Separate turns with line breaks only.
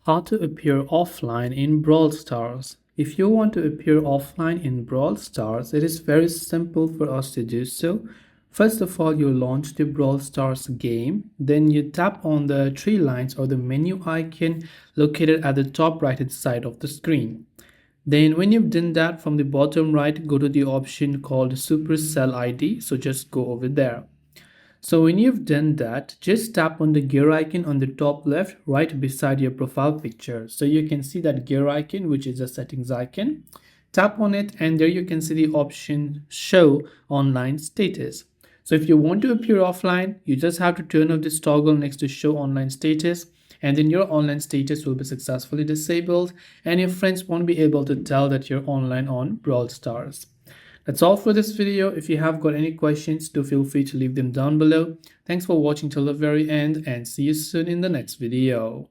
How to appear offline in Brawl Stars. If you want to appear offline in Brawl Stars, it is very simple for us to do so. First of all, you launch the Brawl Stars game, then you tap on the three lines or the menu icon located at the top right hand side of the screen. Then when you've done that, from the bottom right, go to the option called Supercell ID, so just go over there. So when you've done that, just tap on the gear icon on the top left right beside your profile picture. So you can see that gear icon, which is a settings icon. Tap on it and there you can see the option show online status. So if you want to appear offline, you just have to turn off this toggle next to show online status, and then your online status will be successfully disabled and your friends won't be able to tell that you're online on Brawl Stars. That's all for this video. If you have got any questions, do feel free to leave them down below. Thanks for watching till the very end and see you soon in the next video.